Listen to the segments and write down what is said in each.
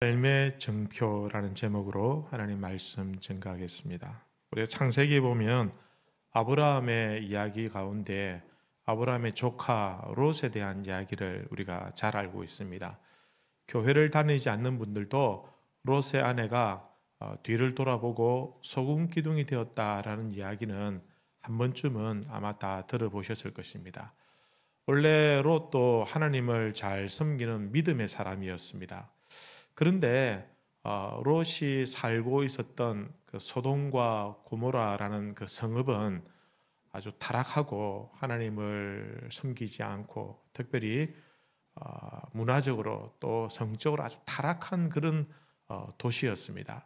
삶의 증표라는 제목으로 하나님 말씀 증가하겠습니다. 우리가 창세기에 보면 아브라함의 이야기 가운데 아브라함의 조카 롯에 대한 이야기를 우리가 잘 알고 있습니다. 교회를 다니지 않는 분들도 롯의 아내가 뒤를 돌아보고 소금 기둥이 되었다라는 이야기는 한 번쯤은 아마 다 들어보셨을 것입니다. 원래 롯도 하나님을 잘 섬기는 믿음의 사람이었습니다. 그런데 롯이 살고 있었던 그 소돔과 고모라라는 그 성읍은 아주 타락하고 하나님을 섬기지 않고 특별히 문화적으로 또 성적으로 아주 타락한 그런 도시였습니다.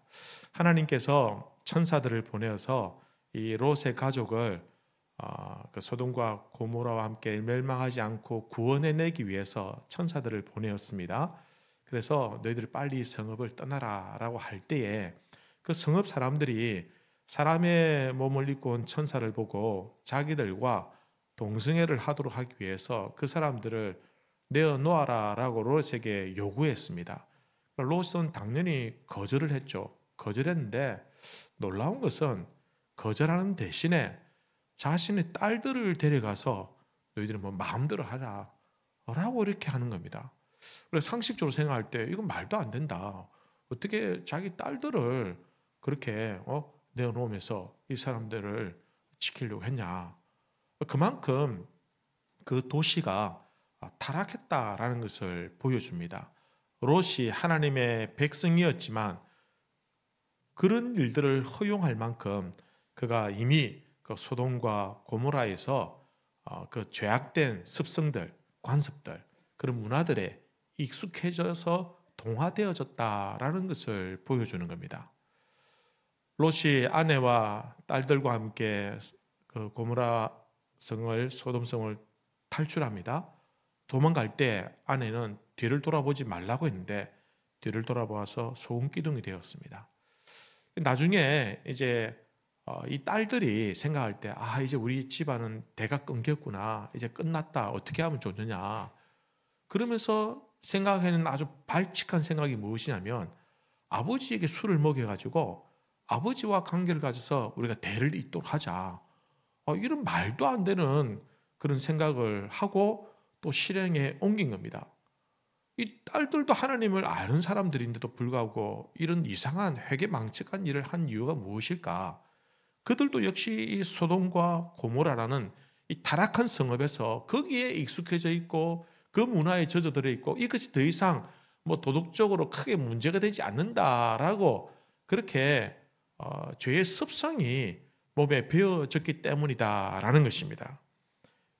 하나님께서 천사들을 보내어서 이 롯의 가족을 그 소돔과 고모라와 함께 멸망하지 않고 구원해내기 위해서 천사들을 보내었습니다. 그래서 너희들 빨리 성읍을 떠나라라고 할 때에 그 성읍 사람들이 사람의 몸을 입고 온 천사를 보고 자기들과 동성애를 하도록 하기 위해서 그 사람들을 내어놓아라라고 롯에게 요구했습니다. 롯은 당연히 거절을 했죠. 거절했는데 놀라운 것은 거절하는 대신에 자신의 딸들을 데려가서 너희들은 뭐 마음대로 하라 라고 이렇게 하는 겁니다. 그래서 상식적으로 생각할 때 이건 말도 안 된다. 어떻게 자기 딸들을 그렇게 내어놓으면서 이 사람들을 지키려고 했냐. 그만큼 그 도시가 타락했다라는 것을 보여줍니다. 롯이 하나님의 백성이었지만 그런 일들을 허용할 만큼 그가 이미 그 소돔과 고모라에서 그 죄악된 습성들, 관습들, 그런 문화들에 익숙해져서 동화되어졌다라는 것을 보여주는 겁니다. 롯이 아내와 딸들과 함께 그 고모라 성을 소돔 성을 탈출합니다. 도망갈 때 아내는 뒤를 돌아보지 말라고 했는데 뒤를 돌아보아서 소금 기둥이 되었습니다. 나중에 이제 이 딸들이 생각할 때 이제 우리 집안은 대가 끊겼구나. 이제 끝났다. 어떻게 하면 좋느냐. 그러면서 생각하는 아주 발칙한 생각이 무엇이냐면 아버지에게 술을 먹여가지고 아버지와 관계를 가져서 우리가 대를 잇도록 하자. 이런 말도 안 되는 그런 생각을 하고 또 실행에 옮긴 겁니다. 이 딸들도 하나님을 아는 사람들인데도 불구하고 이런 이상한 회개망측한 일을 한 이유가 무엇일까? 그들도 역시 이 소돔과 고모라라는 이 타락한 성읍에서 거기에 익숙해져 있고 그 문화에 젖어들어 있고 이것이 더 이상 뭐 도덕적으로 크게 문제가 되지 않는다라고 그렇게 죄의 습성이 몸에 배어졌기 때문이다라는 것입니다.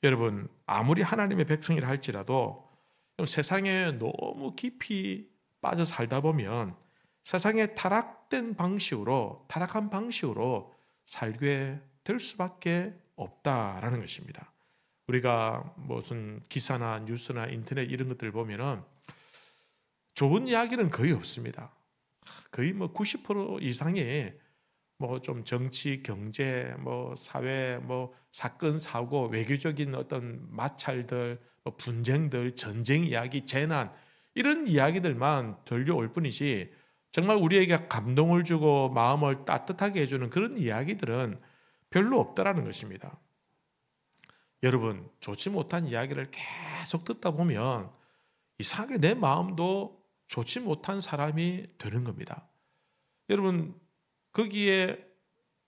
여러분, 아무리 하나님의 백성이라 할지라도 세상에 너무 깊이 빠져 살다 보면 세상의 타락한 방식으로 살게 될 수밖에 없다라는 것입니다. 우리가 무슨 기사나 뉴스나 인터넷 이런 것들 보면은 좋은 이야기는 거의 없습니다. 거의 뭐 90% 이상이 뭐 좀 정치, 경제, 뭐 사회, 뭐 사건, 사고, 외교적인 어떤 마찰들, 뭐 분쟁들, 전쟁 이야기, 재난 이런 이야기들만 들려올 뿐이지 정말 우리에게 감동을 주고 마음을 따뜻하게 해주는 그런 이야기들은 별로 없다라는 것입니다. 여러분, 좋지 못한 이야기를 계속 듣다 보면 이상하게 내 마음도 좋지 못한 사람이 되는 겁니다. 여러분, 거기에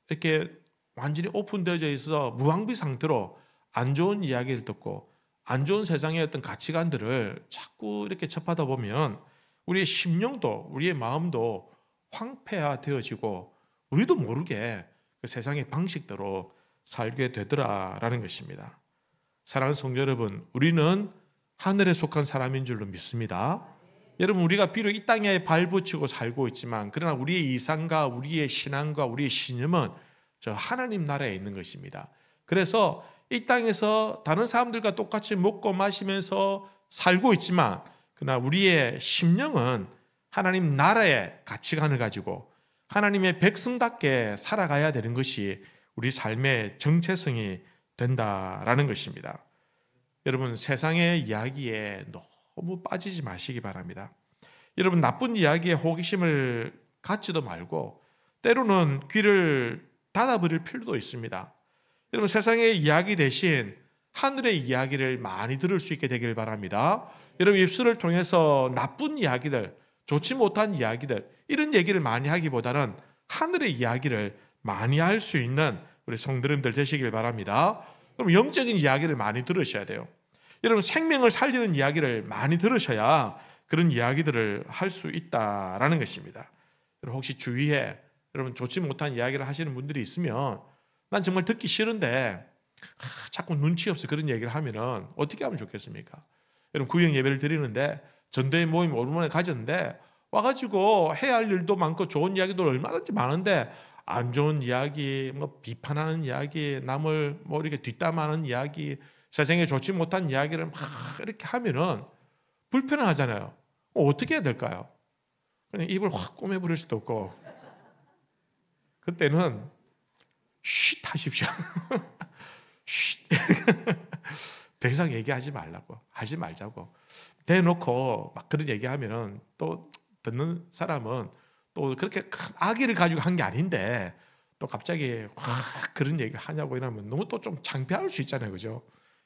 이렇게 완전히 오픈되어져 있어서 무방비 상태로 안 좋은 이야기를 듣고 안 좋은 세상의 어떤 가치관들을 자꾸 이렇게 접하다 보면 우리의 심령도 우리의 마음도 황폐화되어지고 우리도 모르게 그 세상의 방식대로 살게 되더라라는 것입니다. 사랑하는 성도 여러분, 우리는 하늘에 속한 사람인 줄로 믿습니다. 여러분, 우리가 비록 이 땅에 발붙이고 살고 있지만 그러나 우리의 이상과 우리의 신앙과 우리의 신념은 저 하나님 나라에 있는 것입니다. 그래서 이 땅에서 다른 사람들과 똑같이 먹고 마시면서 살고 있지만 그러나 우리의 심령은 하나님 나라의 가치관을 가지고 하나님의 백성답게 살아가야 되는 것이 우리 삶의 정체성이 된다라는 것입니다. 여러분, 세상의 이야기에 너무 빠지지 마시기 바랍니다. 여러분, 나쁜 이야기에 호기심을 갖지도 말고 때로는 귀를 닫아버릴 필요도 있습니다. 여러분, 세상의 이야기 대신 하늘의 이야기를 많이 들을 수 있게 되길 바랍니다. 여러분, 입술을 통해서 나쁜 이야기들, 좋지 못한 이야기들, 이런 얘기를 많이 하기보다는 하늘의 이야기를 많이 할 수 있는 우리 성도님들 되시길 바랍니다. 그럼 영적인 이야기를 많이 들으셔야 돼요. 여러분, 생명을 살리는 이야기를 많이 들으셔야 그런 이야기들을 할 수 있다라는 것입니다. 여러분, 혹시 주위에 여러분 좋지 못한 이야기를 하시는 분들이 있으면 난 정말 듣기 싫은데 자꾸 눈치 없이 그런 얘기를 하면은 어떻게 하면 좋겠습니까? 여러분, 구역 예배를 드리는데 전도회 모임 오랜만에 가졌는데 와가지고 해야 할 일도 많고 좋은 이야기도 얼마든지 많은데 안 좋은 이야기, 뭐 비판하는 이야기, 남을 뭐 이렇게 뒷담화하는 이야기, 세상에 좋지 못한 이야기를 막 이렇게 하면은 불편하잖아요. 어떻게 해야 될까요? 그냥 입을 확 꼬매부릴 수도 없고 그때는 쉿 하십시오. 쉿. 더 이상 얘기하지 말라고, 하지 말자고 대놓고 막 그런 얘기하면은 또 듣는 사람은 또 그렇게 큰 악의를 가지고 한 게 아닌데 또 갑자기 확 그런 얘기를 하냐고 이러면 너무 또 좀 창피할 수 있잖아요, 그죠?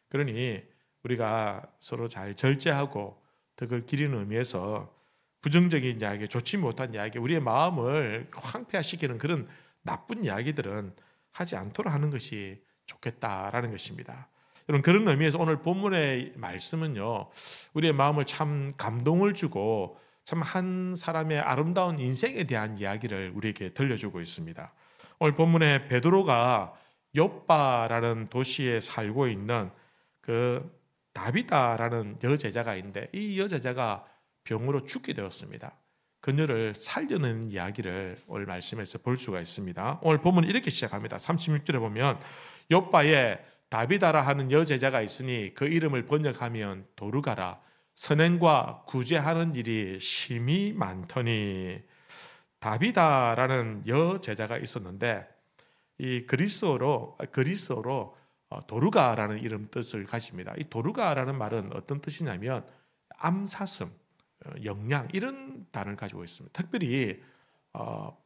그러니 우리가 서로 잘 절제하고 덕을 기리는 의미에서 부정적인 이야기, 좋지 못한 이야기, 우리의 마음을 황폐화시키는 그런 나쁜 이야기들은 하지 않도록 하는 것이 좋겠다라는 것입니다. 여러분, 그런 의미에서 오늘 본문의 말씀은요, 우리의 마음을 참 감동을 주고 참 한 사람의 아름다운 인생에 대한 이야기를 우리에게 들려주고 있습니다. 오늘 본문에 베드로가 욥바라는 도시에 살고 있는 그 다비다라는 여제자가 있는데 이 여제자가 병으로 죽게 되었습니다. 그녀를 살려는 이야기를 오늘 말씀에서 볼 수가 있습니다. 오늘 본문은 이렇게 시작합니다. 36절에 보면 욥바에 다비다라 하는 여제자가 있으니 그 이름을 번역하면 도르가라. 선행과 구제하는 일이 심히 많더니. 다비다라는 여제자가 있었는데 이 그리스어로 도르가라는 이름 뜻을 가집니다. 이 도르가라는 말은 어떤 뜻이냐면 암사슴, 영양 이런 단어를 가지고 있습니다. 특별히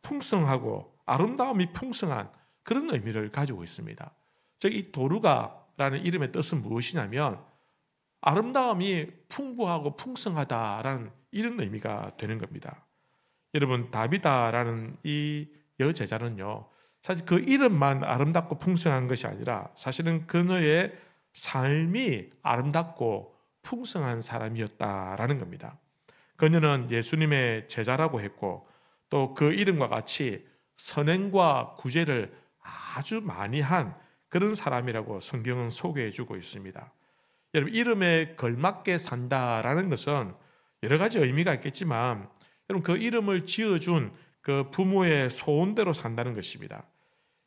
풍성하고 아름다움이 풍성한 그런 의미를 가지고 있습니다. 즉 이 도르가라는 이름의 뜻은 무엇이냐면 아름다움이 풍부하고 풍성하다라는 이런 의미가 되는 겁니다. 여러분, 다비다라는 이 여제자는요, 사실 그 이름만 아름답고 풍성한 것이 아니라 사실은 그녀의 삶이 아름답고 풍성한 사람이었다라는 겁니다. 그녀는 예수님의 제자라고 했고 또 그 이름과 같이 선행과 구제를 아주 많이 한 그런 사람이라고 성경은 소개해주고 있습니다. 여러분, 이름에 걸맞게 산다라는 것은 여러 가지 의미가 있겠지만 여러분, 그 이름을 지어준 그 부모의 소원대로 산다는 것입니다.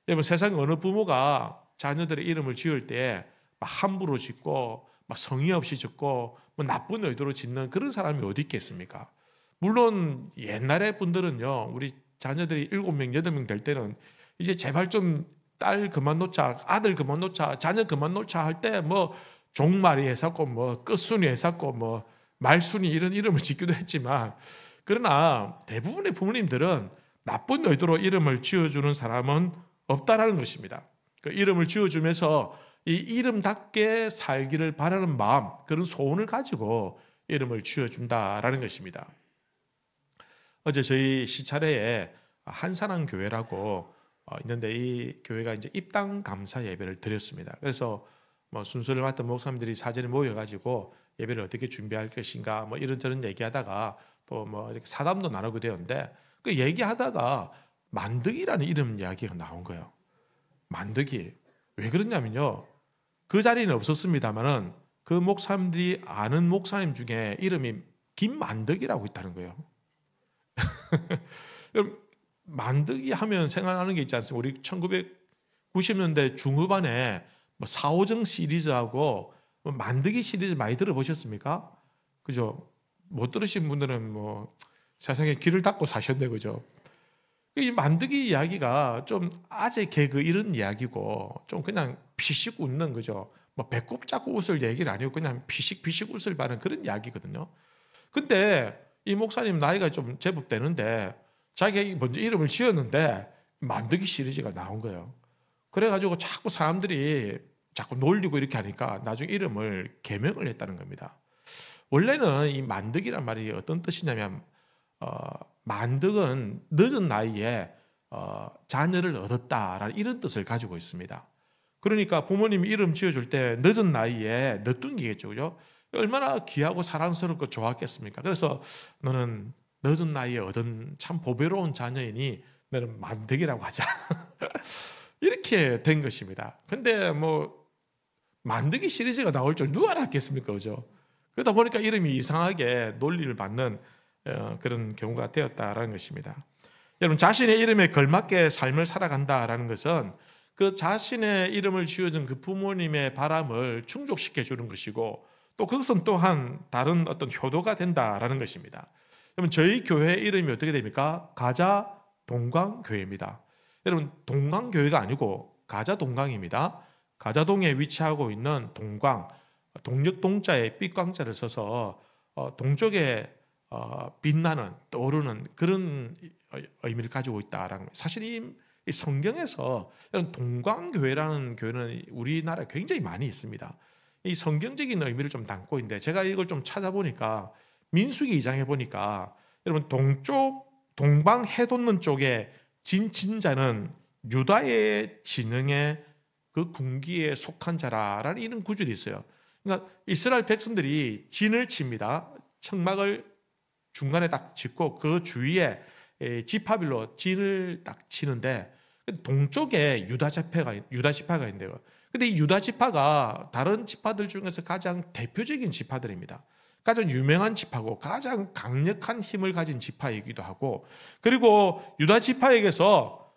여러분, 세상 어느 부모가 자녀들의 이름을 지을 때 막 함부로 짓고 막 성의 없이 짓고 뭐 나쁜 의도로 짓는 그런 사람이 어디 있겠습니까? 물론 옛날의 분들은요, 우리 자녀들이 7명, 8명 될 때는 이제 제발 좀 딸 그만 놓자, 아들 그만 놓자, 자녀 그만 놓자 할 때 뭐 종말이 했었고 뭐 끝순이 했었고 뭐 말순이 이런 이름을 짓기도 했지만 그러나 대부분의 부모님들은 나쁜 의도로 이름을 지어주는 사람은 없다라는 것입니다. 그 이름을 지어주면서 이 이름답게 살기를 바라는 마음, 그런 소원을 가지고 이름을 지어준다라는 것입니다. 어제 저희 시차례에 한산한 교회라고 있는데 이 교회가 이제 입당 감사 예배를 드렸습니다. 그래서 뭐 순서를 맡은 목사님들이 사전에 모여가지고 예배를 어떻게 준비할 것인가 뭐 이런저런 얘기하다가 또 뭐 이렇게 사담도 나누게 되었는데 그 얘기하다가 만덕이라는 이름 이야기가 나온 거예요. 만덕이 왜 그러냐면요, 그 자리는 없었습니다만은 그 목사님들이 아는 목사님 중에 이름이 김만덕이라고 있다는 거예요. 만덕이 하면 생각나는 게 있지 않습니까? 우리 1990년대 중후반에 뭐 사오정 시리즈하고 뭐 만덕이 시리즈 많이 들어보셨습니까? 그죠? 못 들으신 분들은 뭐 세상에 귀를 닫고 사셨네, 그죠? 이 만덕이 이야기가 좀 아재 개그 이런 이야기고 좀 그냥 피식 웃는, 그죠? 뭐 배꼽 잡고 웃을 얘기는 아니고 그냥 피식 웃을 바는 그런 이야기거든요. 근데 이 목사님 나이가 좀 제법 되는데 자기가 먼저 이름을 지었는데 만드기 시리즈가 나온 거예요. 그래가지고 자꾸 사람들이 자꾸 놀리고 이렇게 하니까 나중에 이름을 개명을 했다는 겁니다. 원래는 이 만득이란 말이 어떤 뜻이냐면 만득은 늦은 나이에 자녀를 얻었다라는 이런 뜻을 가지고 있습니다. 그러니까 부모님이 이름 지어줄 때 늦은 나이에 늦둥이겠죠, 그죠? 얼마나 귀하고 사랑스럽고 좋았겠습니까? 그래서 너는 늦은 나이에 얻은 참 보배로운 자녀이니 너는 만득이라고 하자. 이렇게 된 것입니다. 근데 뭐 만득이 시리즈가 나올 줄 누가 알았겠습니까, 그죠? 그러다 보니까 이름이 이상하게 논리를 받는 그런 경우가 되었다라는 것입니다. 여러분, 자신의 이름에 걸맞게 삶을 살아간다라는 것은 그 자신의 이름을 지어준 그 부모님의 바람을 충족시켜 주는 것이고, 또 그것은 또한 다른 어떤 효도가 된다라는 것입니다. 여러분, 저희 교회 이름이 어떻게 됩니까? 가자 동강교회입니다. 여러분, 동강교회가 아니고 가자 동강입니다. 가자동에 위치하고 있는 동광, 동력 동자에 빛광자를 써서 동쪽에 빛나는 떠오르는 그런 의미를 가지고 있다라는 거예요. 사실 이 성경에서 이런 동광교회라는 교회는 우리나라에 굉장히 많이 있습니다. 이 성경적인 의미를 좀 담고 있는데, 제가 이걸 좀 찾아보니까 민수기 2장에 보니까 여러분, 동쪽 동방 해돋는 쪽에 진자는 유다의 진영의 그 군기에 속한 자라라는 이런 구절이 있어요. 그러니까 이스라엘 백성들이 진을 칩니다. 청막을 중간에 딱 짚고 그 주위에 지파별로 진을 딱 치는데, 동쪽에 유다 지파가 있는데요. 근데 이 유다 지파가 다른 지파들 중에서 가장 대표적인 지파들입니다. 가장 유명한 지파고 가장 강력한 힘을 가진 지파이기도 하고, 그리고 유다 지파에게서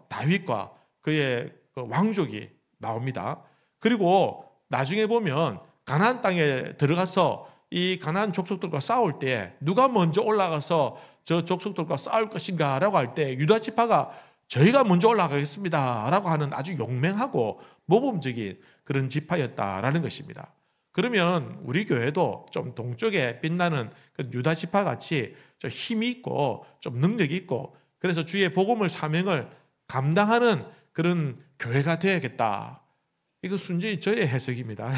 다윗과 그의 왕족이 나옵니다. 그리고 나중에 보면 가나안 땅에 들어가서 이 가나안 족속들과 싸울 때 누가 먼저 올라가서 저 족속들과 싸울 것인가 라고 할 때 유다 지파가 저희가 먼저 올라가겠습니다 라고 하는 아주 용맹하고 모범적인 그런 지파였다라는 것입니다. 그러면 우리 교회도 좀 동쪽에 빛나는 유다 지파 같이 좀 힘이 있고 좀 능력이 있고, 그래서 주의 복음을 사명을 감당하는 그런 교회가 되어야겠다. 이거 순전히 저의 해석입니다.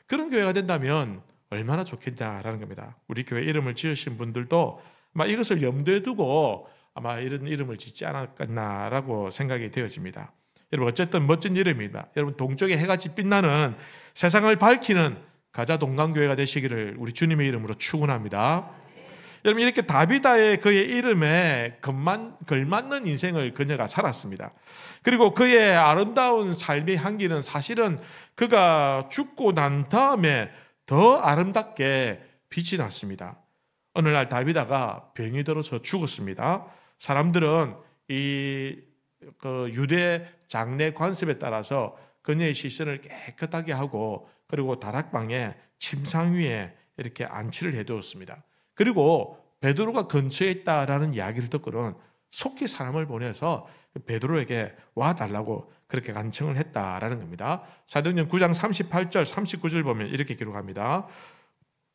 그런 교회가 된다면 얼마나 좋겠냐라는 겁니다. 우리 교회 이름을 지으신 분들도 아마 이것을 염두에 두고 아마 이런 이름을 짓지 않았겠나라고 생각이 되어집니다. 여러분, 어쨌든 멋진 이름입니다. 여러분, 동쪽에 해같이 빛나는 세상을 밝히는 가자 동강교회가 되시기를 우리 주님의 이름으로 축원합니다. 여러분, 이렇게 다비다의 그의 이름에 걸맞는 인생을 그녀가 살았습니다. 그리고 그의 아름다운 삶의 향기는 사실은 그가 죽고 난 다음에 더 아름답게 빛이 났습니다. 어느 날 다비다가 병이 들어서 죽었습니다. 사람들은 이 유대 장례 관습에 따라서 그녀의 시신을 깨끗하게 하고, 그리고 다락방에 침상 위에 이렇게 안치를 해두었습니다. 그리고 베드로가 근처에 있다라는 이야기를 듣고는 속히 사람을 보내서 베드로에게 와달라고 그렇게 간청을 했다라는 겁니다. 사도행전 9장 38절 39절 보면 이렇게 기록합니다.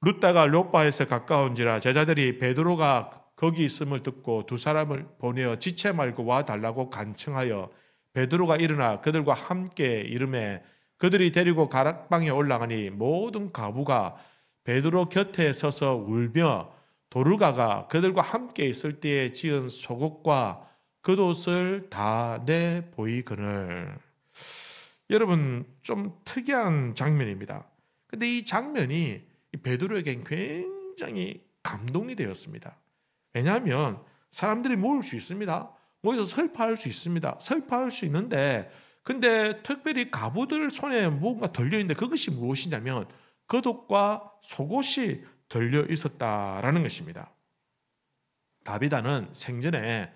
룻다가 롯바에서 가까운지라 제자들이 베드로가 거기 있음을 듣고 두 사람을 보내어 지체 말고 와달라고 간청하여 베드로가 일어나 그들과 함께 이르매 그들이 데리고 가락방에 올라가니 모든 가부가 베드로 곁에 서서 울며 도르가가 그들과 함께 있을 때에 지은 속옷과 겉옷을 다 내 보이거늘. 여러분, 좀 특이한 장면입니다. 근데 이 장면이 베드로에겐 굉장히 감동이 되었습니다. 왜냐하면 사람들이 모일 수 있습니다. 모여서 설파할 수 있습니다. 설파할 수 있는데, 근데 특별히 가부들 손에 뭔가 들려있는데 그것이 무엇이냐면 겉옷과 속옷이 들려 있었다라는 것입니다. 다비다는 생전에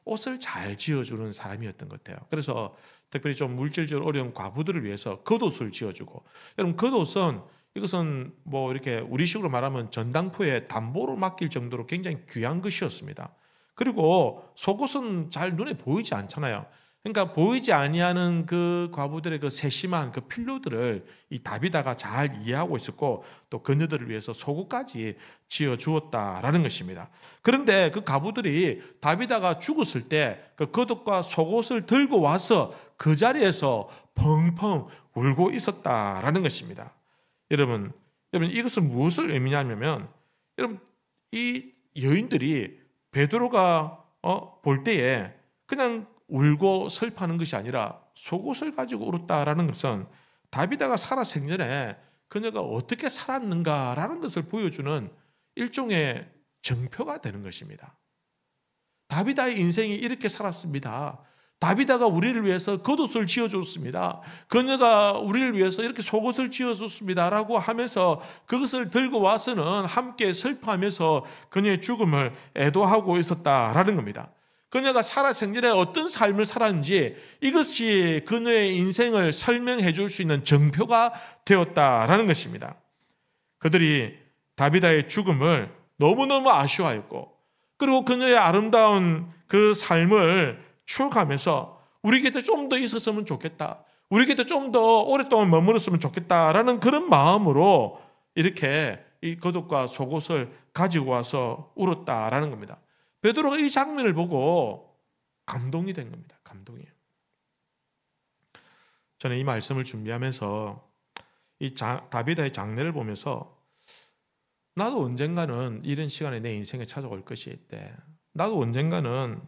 옷을 잘 지어주는 사람이었던 것 같아요. 그래서 특별히 좀 물질적으로 어려운 과부들을 위해서 겉옷을 지어주고, 여러분, 겉옷은 이것은 뭐 이렇게 우리식으로 말하면 전당포에 담보로 맡길 정도로 굉장히 귀한 것이었습니다. 그리고 속옷은 잘 눈에 보이지 않잖아요. 그러니까 보이지 아니하는 그 과부들의 그 세심한 그 필요들을 이 다비다가 잘 이해하고 있었고 또 그녀들을 위해서 속옷까지 지어 주었다라는 것입니다. 그런데 그 과부들이 다비다가 죽었을 때 그 겉옷과 속옷을 들고 와서 그 자리에서 펑펑 울고 있었다라는 것입니다. 여러분 이것은 무엇을 의미하냐면 여러분 이 여인들이 베드로가 볼 때에 그냥 울고 슬퍼하는 것이 아니라 속옷을 가지고 울었다라는 것은 다비다가 살아 생전에 그녀가 어떻게 살았는가라는 것을 보여주는 일종의 정표가 되는 것입니다. 다비다의 인생이 이렇게 살았습니다. 다비다가 우리를 위해서 겉옷을 지어줬습니다. 그녀가 우리를 위해서 이렇게 속옷을 지어줬습니다 라고 하면서 그것을 들고 와서는 함께 슬퍼하면서 그녀의 죽음을 애도하고 있었다라는 겁니다. 그녀가 살아생전에 어떤 삶을 살았는지 이것이 그녀의 인생을 설명해 줄 수 있는 정표가 되었다라는 것입니다. 그들이 다비다의 죽음을 너무너무 아쉬워했고 그리고 그녀의 아름다운 그 삶을 추억하면서 우리 곁에 좀 더 있었으면 좋겠다. 우리 곁에 좀 더 오랫동안 머물렀으면 좋겠다라는 그런 마음으로 이렇게 이 겉옷과 속옷을 가지고 와서 울었다라는 겁니다. 베드로가 이 장면을 보고 감동이 된 겁니다. 감동이에요. 저는 이 말씀을 준비하면서 이 다비다의 장례를 보면서 나도 언젠가는 이런 시간이 내 인생에 찾아올 것이 있대. 나도 언젠가는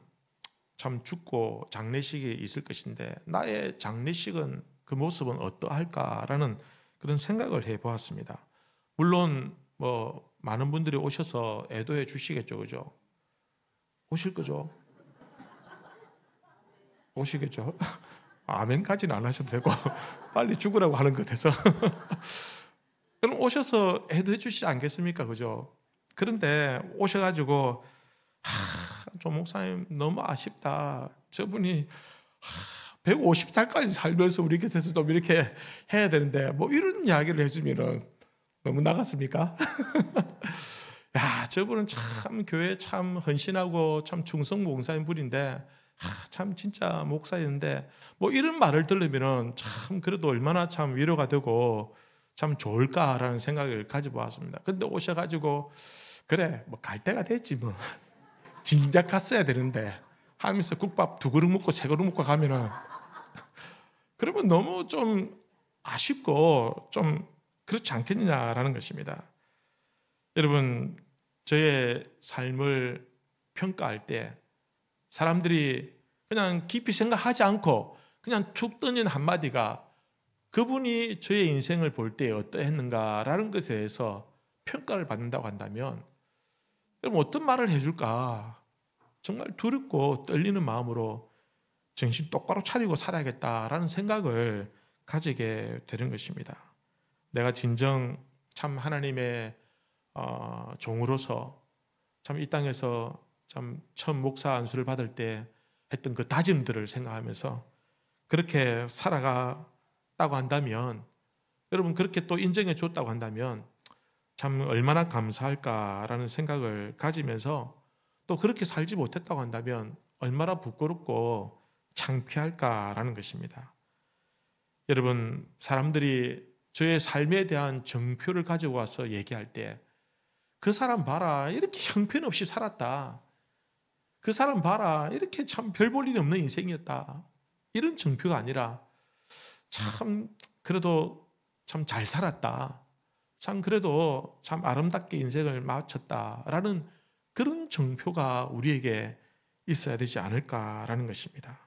참 죽고 장례식이 있을 것인데 나의 장례식은 그 모습은 어떠할까라는 그런 생각을 해보았습니다. 물론 뭐 많은 분들이 오셔서 애도해 주시겠죠, 그죠? 오실 거죠? 오시겠죠? 아멘까지는 안 하셔도 되고 빨리 죽으라고 하는 것 같아서 그럼 오셔서 애도해 주시지 않겠습니까? 그죠? 그런데 오셔가지고 조 목사님 너무 아쉽다. 저분이 150살까지 살면서 우리 곁에서 좀 이렇게 해야 되는데 뭐 이런 이야기를 해주면 너무 나갔습니까? 야, 저분은 참 교회에 참 헌신하고 참 충성 목사인 분인데 참 진짜 목사였는데 뭐 이런 말을 들으면 참 그래도 얼마나 참 위로가 되고 참 좋을까라는 생각을 가져보았습니다. 근데 오셔가지고 그래 뭐 갈 때가 됐지 뭐 진작 갔어야 되는데 하면서 국밥 2그릇 먹고 3그릇 먹고 가면은 그러면 너무 좀 아쉽고 좀 그렇지 않겠느냐라는 것입니다. 여러분 저의 삶을 평가할 때 사람들이 그냥 깊이 생각하지 않고 그냥 툭 던진 한마디가 그분이 저의 인생을 볼 때 어떠했는가라는 것에 대해서 평가를 받는다고 한다면 여러분 어떤 말을 해줄까? 정말 두렵고 떨리는 마음으로 정신 똑바로 차리고 살아야겠다라는 생각을 가지게 되는 것입니다. 내가 진정 참 하나님의 종으로서 참 이 땅에서 참 처음 목사 안수를 받을 때 했던 그 다짐들을 생각하면서 그렇게 살아갔다고 한다면 여러분 그렇게 또 인정해 줬다고 한다면 참 얼마나 감사할까라는 생각을 가지면서 또 그렇게 살지 못했다고 한다면 얼마나 부끄럽고 창피할까라는 것입니다. 여러분 사람들이 저의 삶에 대한 정표를 가지고 와서 얘기할 때 그 사람 봐라 이렇게 형편없이 살았다. 그 사람 봐라 이렇게 참 별 볼 일이 없는 인생이었다. 이런 정표가 아니라 참 그래도 참 잘 살았다. 참 그래도 참 아름답게 인생을 마쳤다라는 그런 정표가 우리에게 있어야 되지 않을까라는 것입니다.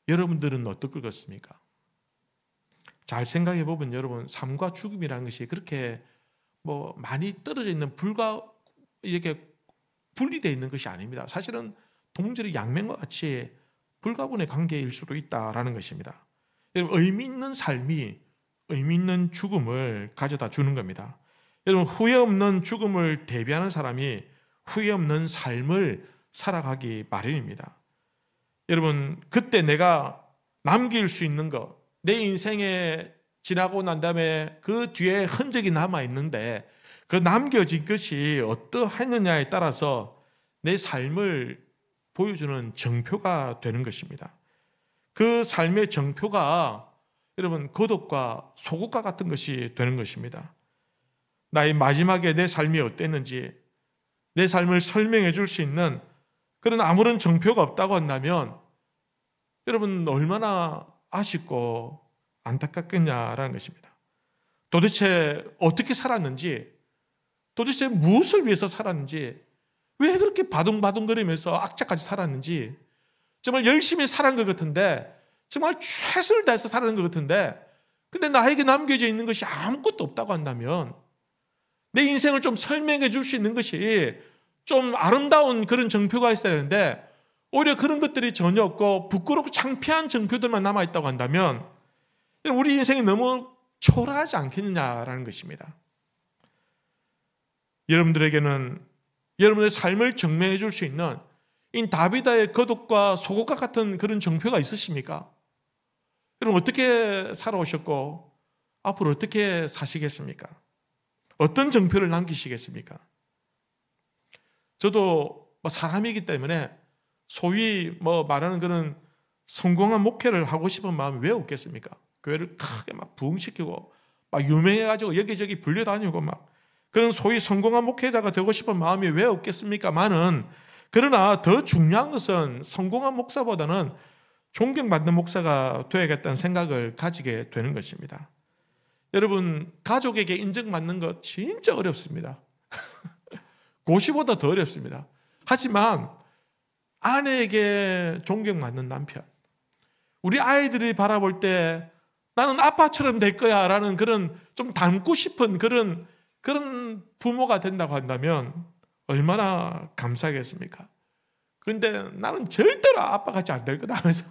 여러분들은 어떨 것 같습니까? 잘 생각해 보면 여러분 삶과 죽음이라는 것이 그렇게 뭐 많이 떨어져 있는 이렇게 분리되어 있는 것이 아닙니다. 사실은 동절의 양면과 같이 불가분의 관계일 수도 있다라는 것입니다. 여러분 의미 있는 삶이 의미 있는 죽음을 가져다 주는 겁니다. 여러분 후회 없는 죽음을 대비하는 사람이 후회 없는 삶을 살아가기 마련입니다. 여러분 그때 내가 남길 수 있는 것, 내 인생에 지나고 난 다음에 그 뒤에 흔적이 남아있는데 그 남겨진 것이 어떠했느냐에 따라서 내 삶을 보여주는 정표가 되는 것입니다. 그 삶의 정표가 여러분 거독과 소곡과 같은 것이 되는 것입니다. 나의 마지막에 내 삶이 어땠는지 내 삶을 설명해 줄 수 있는 그런 아무런 정표가 없다고 한다면 여러분 얼마나 아쉽고 안타깝겠냐라는 것입니다. 도대체 어떻게 살았는지, 도대체 무엇을 위해서 살았는지, 왜 그렇게 바둥바둥거리면서 악착같이 살았는지, 정말 열심히 살은 것 같은데, 정말 최선을 다해서 살아는 것 같은데, 근데 나에게 남겨져 있는 것이 아무것도 없다고 한다면 내 인생을 좀 설명해 줄 수 있는 것이 좀 아름다운 그런 정표가 있어야 되는데 오히려 그런 것들이 전혀 없고 부끄럽고 창피한 정표들만 남아있다고 한다면 우리 인생이 너무 초라하지 않겠느냐라는 것입니다. 여러분들에게는 여러분의 삶을 증명해 줄 수 있는 이 다비다의 거독과 소곡과 같은 그런 정표가 있으십니까? 여러분 어떻게 살아오셨고 앞으로 어떻게 사시겠습니까? 어떤 정표를 남기시겠습니까? 저도 사람이기 때문에 소위 말하는 그런 성공한 목회를 하고 싶은 마음이 왜 없겠습니까? 교회를 크게 막 부흥시키고 막 유명해가지고 여기저기 불려다니고 막 그런 소위 성공한 목회자가 되고 싶은 마음이 왜 없겠습니까만은 그러나 더 중요한 것은 성공한 목사보다는 존경받는 목사가 되어야겠다는 생각을 가지게 되는 것입니다. 여러분 가족에게 인정받는 것 진짜 어렵습니다. 고시보다 더 어렵습니다. 하지만 아내에게 존경받는 남편, 우리 아이들이 바라볼 때 나는 아빠처럼 될 거야 라는 그런 좀 닮고 싶은 그런 부모가 된다고 한다면 얼마나 감사하겠습니까? 그런데 나는 절대로 아빠같이 안 될 거다 하면서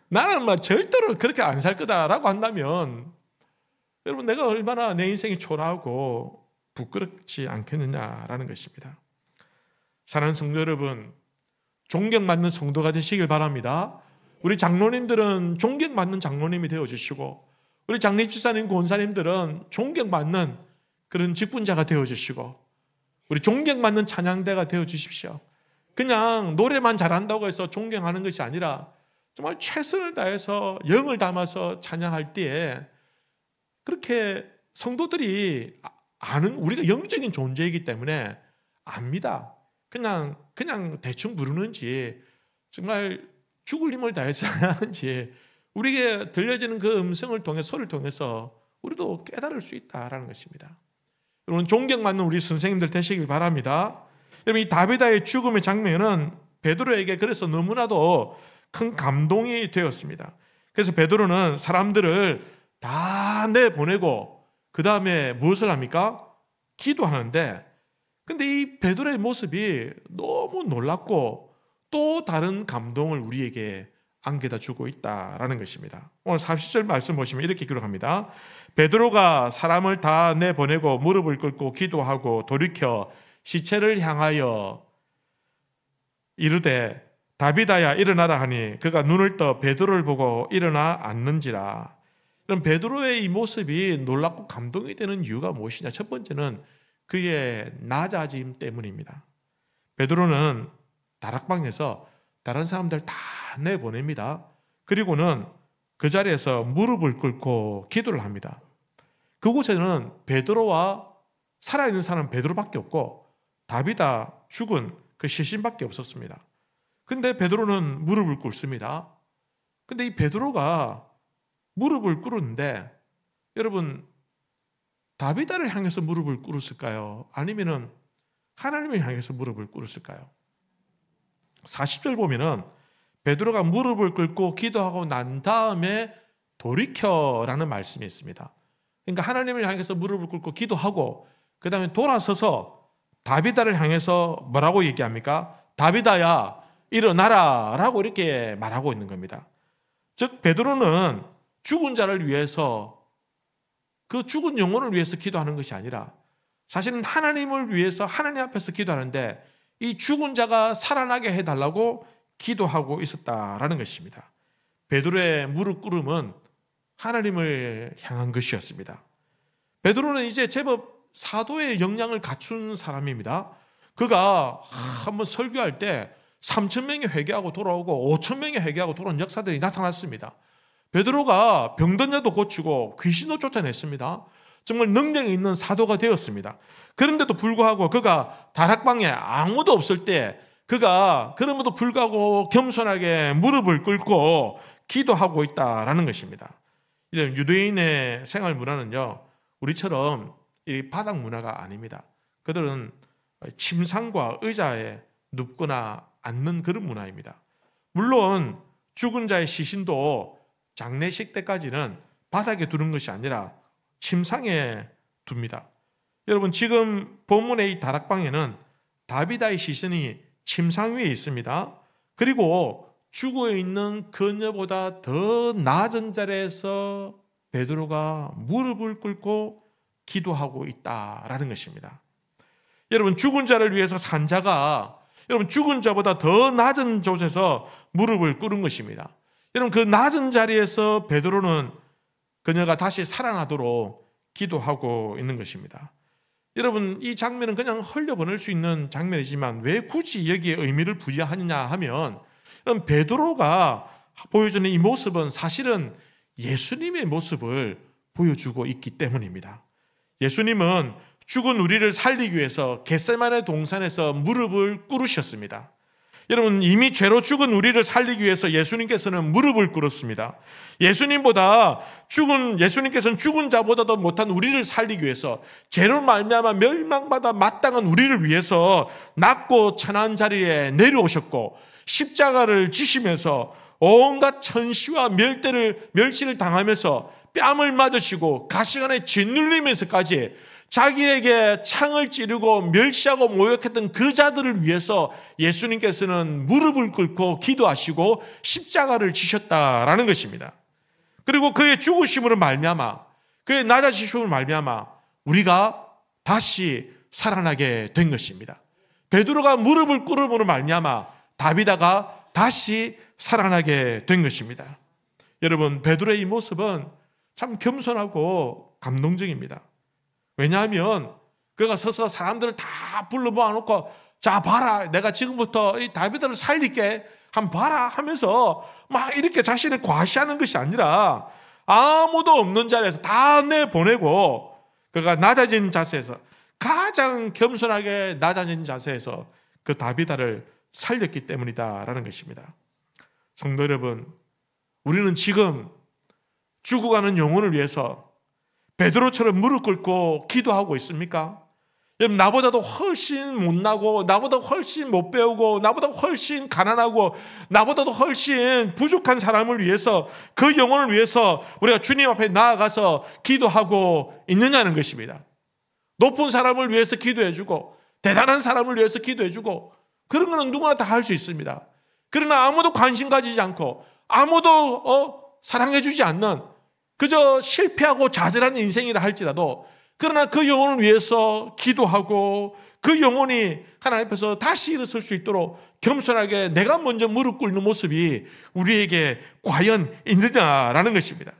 나는 절대로 그렇게 안 살 거다라고 한다면 여러분 내가 얼마나 내 인생이 초라하고 부끄럽지 않겠느냐라는 것입니다. 사랑하는 성도 여러분, 존경받는 성도가 되시길 바랍니다. 우리 장로님들은 존경받는 장로님이 되어주시고 우리 장립집사님, 권사님들은 존경받는 그런 직분자가 되어주시고 우리 존경받는 찬양대가 되어주십시오. 그냥 노래만 잘한다고 해서 존경하는 것이 아니라 정말 최선을 다해서 영을 담아서 찬양할 때에 그렇게 성도들이 아는, 우리가 영적인 존재이기 때문에 압니다. 그냥 대충 부르는지 정말 죽을 힘을 다해서 하는지 우리에게 들려지는 그 음성을 통해 소리를 통해서 우리도 깨달을 수 있다라는 것입니다. 여러분 존경받는 우리 선생님들 되시길 바랍니다. 여러분 이 다비다의 죽음의 장면은 베드로에게 그래서 너무나도 큰 감동이 되었습니다. 그래서 베드로는 사람들을 다 내보내고 그 다음에 무엇을 합니까? 기도하는데 근데 이 베드로의 모습이 너무 놀랍고 또 다른 감동을 우리에게 안겨다 주고 있다라는 것입니다. 오늘 40절 말씀 보시면 이렇게 기록합니다. 베드로가 사람을 다 내보내고 무릎을 꿇고 기도하고 돌이켜 시체를 향하여 이르되 다비다야 일어나라 하니 그가 눈을 떠 베드로를 보고 일어나 앉는지라. 그럼 베드로의 이 모습이 놀랍고 감동이 되는 이유가 무엇이냐? 첫 번째는 그의 낮아짐 때문입니다. 베드로는 다락방에서 다른 사람들 다 내보냅니다. 그리고는 그 자리에서 무릎을 꿇고 기도를 합니다. 그곳에는 베드로와 살아있는 사람은 베드로밖에 없고 다비다 죽은 그 시신밖에 없었습니다. 근데 베드로는 무릎을 꿇습니다. 근데 이 베드로가 무릎을 꿇었는데 여러분 다비다를 향해서 무릎을 꿇었을까요? 아니면은 하나님을 향해서 무릎을 꿇었을까요? 40절 보면은 베드로가 무릎을 꿇고 기도하고 난 다음에 돌이켜라는 말씀이 있습니다. 그러니까 하나님을 향해서 무릎을 꿇고 기도하고 그 다음에 돌아서서 다비다를 향해서 뭐라고 얘기합니까? 다비다야 일어나라 라고 이렇게 말하고 있는 겁니다. 즉 베드로는 죽은 자를 위해서 그 죽은 영혼을 위해서 기도하는 것이 아니라 사실은 하나님을 위해서 하나님 앞에서 기도하는데 이 죽은 자가 살아나게 해달라고 기도하고 있었다라는 것입니다. 베드로의 무릎 꿇음은 하나님을 향한 것이었습니다. 베드로는 이제 제법 사도의 역량을 갖춘 사람입니다. 그가 한번 설교할 때 3,000명이 회개하고 돌아오고 5,000명이 회개하고 돌아온 역사들이 나타났습니다. 베드로가 병든 자도 고치고 귀신도 쫓아냈습니다. 정말 능력이 있는 사도가 되었습니다. 그런데도 불구하고 그가 다락방에 아무도 없을 때 그가 그럼에도 불구하고 겸손하게 무릎을 꿇고 기도하고 있다라는 것입니다. 유대인의 생활 문화는요, 우리처럼 이 바닥 문화가 아닙니다. 그들은 침상과 의자에 눕거나 앉는 그런 문화입니다. 물론 죽은 자의 시신도 장례식 때까지는 바닥에 두는 것이 아니라 침상에 둡니다. 여러분, 지금 본문의 이 다락방에는 다비다의 시신이 침상 위에 있습니다. 그리고 죽어 있는 그녀보다 더 낮은 자리에서 베드로가 무릎을 꿇고 기도하고 있다라는 것입니다. 여러분, 죽은 자를 위해서 산 자가 여러분 죽은 자보다 더 낮은 곳에서 무릎을 꿇은 것입니다. 여러분, 그 낮은 자리에서 베드로는 그녀가 다시 살아나도록 기도하고 있는 것입니다. 여러분, 이 장면은 그냥 흘려보낼 수 있는 장면이지만 왜 굳이 여기에 의미를 부여하느냐 하면, 베드로가 보여주는 이 모습은 사실은 예수님의 모습을 보여주고 있기 때문입니다. 예수님은 죽은 우리를 살리기 위해서 겟세마네 동산에서 무릎을 꿇으셨습니다. 여러분, 이미 죄로 죽은 우리를 살리기 위해서 예수님께서는 무릎을 꿇었습니다. 예수님께서는 죽은 자보다도 못한 우리를 살리기 위해서 죄로 말미암아 멸망받아 마땅한 우리를 위해서 낮고 천한 자리에 내려오셨고 십자가를 지시면서 온갖 천시와 멸시를 당하면서 뺨을 맞으시고 가시관에 짓눌리면서까지 자기에게 창을 찌르고 멸시하고 모욕했던 그 자들을 위해서 예수님께서는 무릎을 꿇고 기도하시고 십자가를 지셨다라는 것입니다. 그리고 그의 죽으심으로 말미암아, 그의 낮아지심으로 말미암아 우리가 다시 살아나게 된 것입니다. 베드로가 무릎을 꿇음으로 말미암아 다비다가 다시 살아나게 된 것입니다. 여러분, 베드로의 이 모습은 참 겸손하고 감동적입니다. 왜냐하면 그가 서서 사람들을 다 불러 모아놓고, 자 봐라, 내가 지금부터 이 다비드를 살릴게, 한번 봐라 하면서 막 이렇게 자신을 과시하는 것이 아니라 아무도 없는 자리에서 다 내보내고 그가 낮아진 자세에서, 가장 겸손하게 낮아진 자세에서 그 다비다를 살렸기 때문이다라는 것입니다. 성도 여러분, 우리는 지금 죽어가는 영혼을 위해서 베드로처럼 무릎 꿇고 기도하고 있습니까? 여러분, 나보다도 훨씬 못나고, 나보다 훨씬 못 배우고, 나보다 훨씬 가난하고, 나보다도 훨씬 부족한 사람을 위해서, 그 영혼을 위해서 우리가 주님 앞에 나아가서 기도하고 있느냐는 것입니다. 높은 사람을 위해서 기도해주고, 대단한 사람을 위해서 기도해주고, 그런 거는 누구나 다 할 수 있습니다. 그러나 아무도 관심 가지지 않고 아무도 사랑해주지 않는, 그저 실패하고 좌절하는 인생이라 할지라도, 그러나 그 영혼을 위해서 기도하고 그 영혼이 하나님 앞에서 다시 일어설 수 있도록 겸손하게 내가 먼저 무릎 꿇는 모습이 우리에게 과연 있느냐라는 것입니다.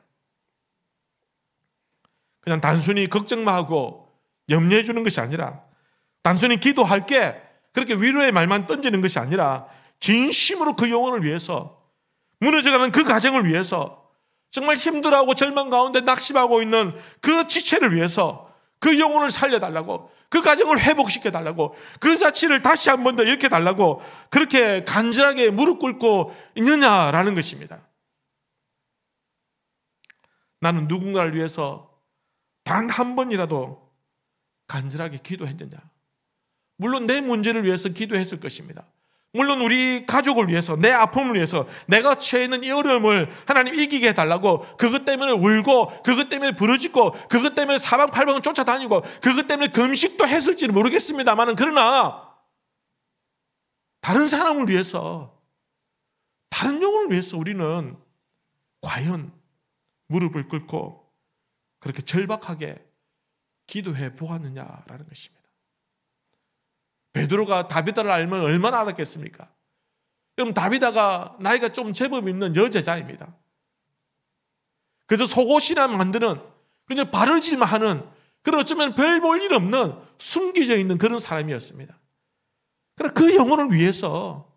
그냥 단순히 걱정만 하고 염려해 주는 것이 아니라, 단순히 기도할게, 그렇게 위로의 말만 던지는 것이 아니라 진심으로 그 영혼을 위해서, 무너져가는 그 가정을 위해서, 정말 힘들어하고 절망 가운데 낙심하고 있는 그 지체를 위해서 그 영혼을 살려달라고, 그 가정을 회복시켜달라고, 그 자취를 다시 한 번 더 일으켜달라고 그렇게 간절하게 무릎 꿇고 있느냐라는 것입니다. 나는 누군가를 위해서 단 한 번이라도 간절하게 기도했느냐? 물론 내 문제를 위해서 기도했을 것입니다. 물론 우리 가족을 위해서, 내 아픔을 위해서, 내가 처해 있는 이 어려움을 하나님 이기게 해달라고 그것 때문에 울고, 그것 때문에 부르짖고, 그것 때문에 사방팔방을 쫓아다니고, 그것 때문에 금식도 했을지는 모르겠습니다만, 그러나 다른 사람을 위해서, 다른 영혼을 위해서 우리는 과연 무릎을 꿇고 그렇게 절박하게 기도해 보았느냐라는 것입니다. 베드로가 다비다를 알면 얼마나 알았겠습니까? 여러분, 다비다가 나이가 좀 제법 있는 여제자입니다. 그래서 속옷이나 만드는, 그냥 바르질만 하는, 그리고 어쩌면 별 볼 일 없는 숨겨져 있는 그런 사람이었습니다. 그러나 그 영혼을 위해서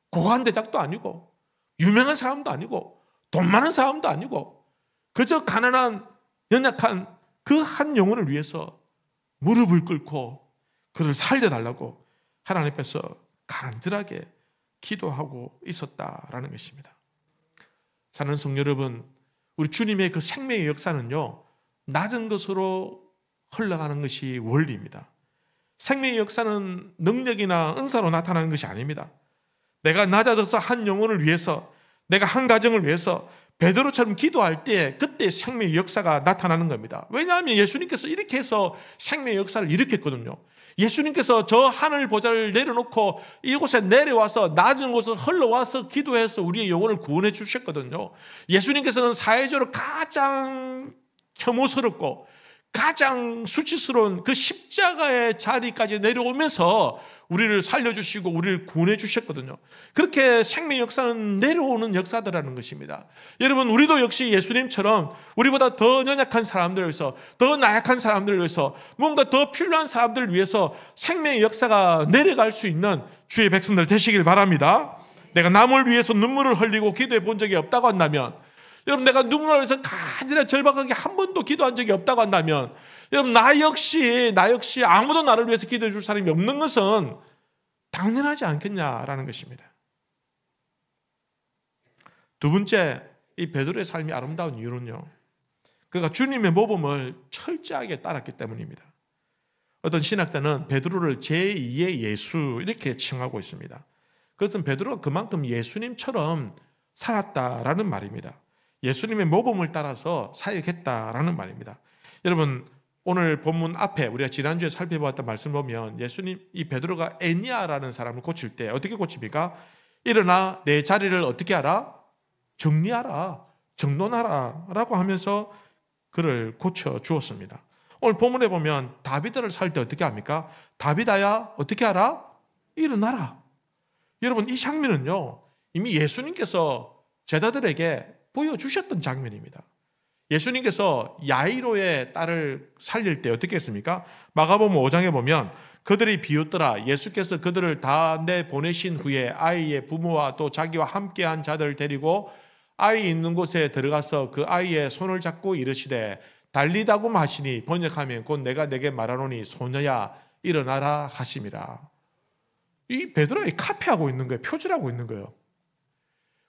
고관 대작도 아니고 유명한 사람도 아니고 돈 많은 사람도 아니고 그저 가난한 연약한 그 한 영혼을 위해서 무릎을 꿇고 그를 살려달라고 하나님 앞에서 간절하게 기도하고 있었다라는 것입니다. 사랑하는 성도 여러분, 우리 주님의 그 생명의 역사는요, 낮은 것으로 흘러가는 것이 원리입니다. 생명의 역사는 능력이나 은사로 나타나는 것이 아닙니다. 내가 낮아져서 한 영혼을 위해서, 내가 한 가정을 위해서 베드로처럼 기도할 때 그때 생명의 역사가 나타나는 겁니다. 왜냐하면 예수님께서 이렇게 해서 생명의 역사를 일으켰거든요. 예수님께서 저 하늘 보좌를 내려놓고 이곳에 내려와서 낮은 곳을 흘러와서 기도해서 우리의 영혼을 구원해 주셨거든요. 예수님께서는 사회적으로 가장 혐오스럽고 가장 수치스러운 그 십자가의 자리까지 내려오면서 우리를 살려주시고 우리를 구원해 주셨거든요. 그렇게 생명의 역사는 내려오는 역사더라는 것입니다. 여러분, 우리도 역시 예수님처럼 우리보다 더 연약한 사람들을 위해서, 더 나약한 사람들을 위해서, 뭔가 더 필요한 사람들을 위해서 생명의 역사가 내려갈 수 있는 주의 백성들 되시길 바랍니다. 내가 남을 위해서 눈물을 흘리고 기도해 본 적이 없다고 한다면, 여러분, 내가 누군가를 위해서 간절히 절박하게 한 번도 기도한 적이 없다고 한다면, 여러분, 나 역시 아무도 나를 위해서 기도해 줄 사람이 없는 것은 당연하지 않겠냐라는 것입니다. 두 번째, 이 베드로의 삶이 아름다운 이유는요, 그가 주님의 모범을 철저하게 따랐기 때문입니다. 어떤 신학자는 베드로를 제2의 예수 이렇게 칭하고 있습니다. 그것은 베드로가 그만큼 예수님처럼 살았다라는 말입니다. 예수님의 모범을 따라서 사역했다라는 말입니다. 여러분, 오늘 본문 앞에 우리가 지난주에 살펴보았던 말씀 보면 예수님, 이 베드로가 에니아라는 사람을 고칠 때 어떻게 고칩니까? 일어나 내 자리를 어떻게 하라? 정리하라, 정돈하라 라고 하면서 그를 고쳐 주었습니다. 오늘 본문에 보면 다비드를 살 때 어떻게 합니까? 다비다야 어떻게 하라? 일어나라. 여러분, 이 장면은요, 이미 예수님께서 제자들에게 보여주셨던 장면입니다. 예수님께서 야이로의 딸을 살릴 때 어떻게 했습니까? 마가복음 5장에 보면 그들이 비웃더라. 예수께서 그들을 다 내보내신 후에 아이의 부모와 또 자기와 함께한 자들을 데리고 아이 있는 곳에 들어가서 그 아이의 손을 잡고 이르시되 달리다굼 하시니, 번역하면 곧 내가 내게 말하노니 소녀야 일어나라 하심이라. 이 베드로가 카피하고 있는 거예요. 표절하고 있는 거예요.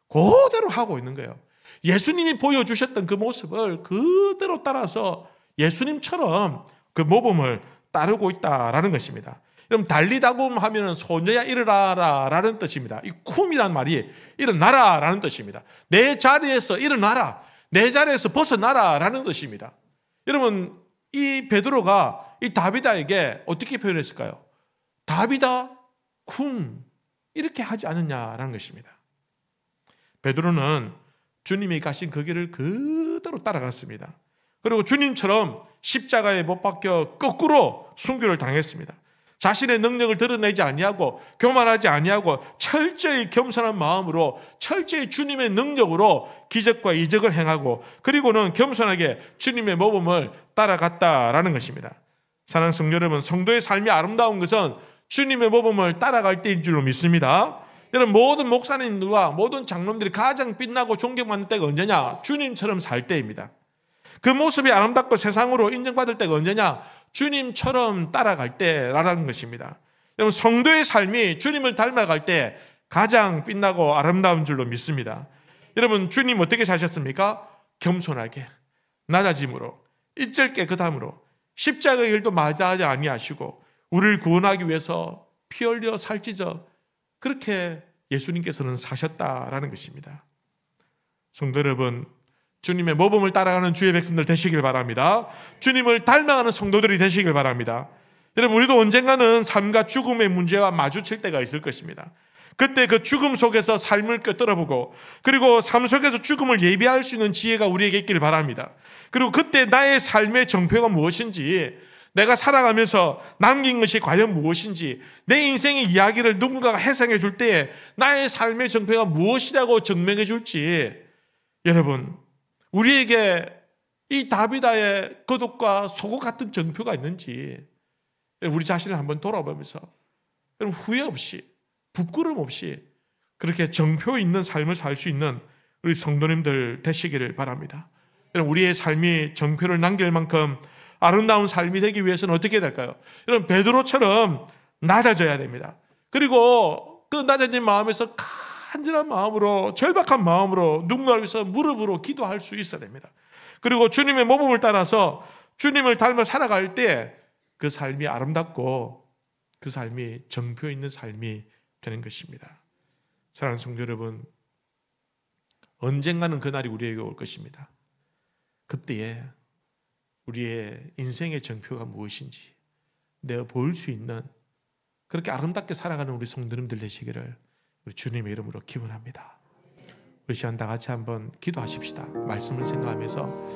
그대로 하고 있는 거예요. 예수님이 보여주셨던 그 모습을 그대로 따라서 예수님처럼 그 모범을 따르고 있다라는 것입니다. 여러분, 달리다굼 하면 소녀야 일어나라 라는 뜻입니다. 이 쿰이란 말이 일어나라 라는 뜻입니다. 내 자리에서 일어나라, 내 자리에서 벗어나라 라는 뜻입니다. 여러분, 이 베드로가 이 다비다에게 어떻게 표현했을까요? 다비다 쿰 이렇게 하지 않느냐라는 것입니다. 베드로는 주님이 가신 그 길을 그대로 따라갔습니다. 그리고 주님처럼 십자가에 못 박혀 거꾸로 순교를 당했습니다. 자신의 능력을 드러내지 아니하고 교만하지 아니하고 철저히 겸손한 마음으로 철저히 주님의 능력으로 기적과 이적을 행하고 그리고는 겸손하게 주님의 모범을 따라갔다라는 것입니다. 사랑하는 성도 여러분, 성도의 삶이 아름다운 것은 주님의 모범을 따라갈 때인 줄로 믿습니다. 여러분, 모든 목사님들과 모든 장로님들이 가장 빛나고 존경받는 때가 언제냐? 주님처럼 살 때입니다. 그 모습이 아름답고 세상으로 인정받을 때가 언제냐? 주님처럼 따라갈 때라는 것입니다. 여러분, 성도의 삶이 주님을 닮아갈 때 가장 빛나고 아름다운 줄로 믿습니다. 여러분, 주님 어떻게 사셨습니까? 겸손하게, 낮아짐으로, 일절 깨끗함으로, 십자가의 일도 마다하지 아니하시고 우리를 구원하기 위해서 피 흘려 살찌져 그렇게 예수님께서는 사셨다라는 것입니다. 성도 여러분, 주님의 모범을 따라가는 주의 백성들 되시길 바랍니다. 주님을 닮아가는 성도들이 되시길 바랍니다. 여러분, 우리도 언젠가는 삶과 죽음의 문제와 마주칠 때가 있을 것입니다. 그때 그 죽음 속에서 삶을 꿰뚫어보고 그리고 삶 속에서 죽음을 예비할 수 있는 지혜가 우리에게 있길 바랍니다. 그리고 그때 나의 삶의 정표가 무엇인지, 내가 살아가면서 남긴 것이 과연 무엇인지, 내 인생의 이야기를 누군가가 해석해 줄 때에 나의 삶의 정표가 무엇이라고 증명해 줄지, 여러분, 우리에게 이 다비다의 거독과 소고 같은 정표가 있는지 우리 자신을 한번 돌아보면서 여러분, 후회 없이 부끄럼 없이 그렇게 정표 있는 삶을 살 수 있는 우리 성도님들 되시기를 바랍니다. 여러분, 우리의 삶이 정표를 남길 만큼 아름다운 삶이 되기 위해서는 어떻게 해야 될까요? 여러분, 베드로처럼 낮아져야 됩니다. 그리고 그 낮아진 마음에서 간절한 마음으로, 절박한 마음으로 누군가를 위해서 무릎으로 기도할 수 있어야 됩니다. 그리고 주님의 모범을 따라서 주님을 닮아 살아갈 때 그 삶이 아름답고 그 삶이 정표 있는 삶이 되는 것입니다. 사랑하는 성도 여러분, 언젠가는 그날이 우리에게 올 것입니다. 그때에 우리의 인생의 정표가 무엇인지 내가 볼 수 있는, 그렇게 아름답게 살아가는 우리 성도님들 되시기를 우리 주님의 이름으로 기원합니다. 우리 시간 다 같이 한번 기도하십시다. 말씀을 생각하면서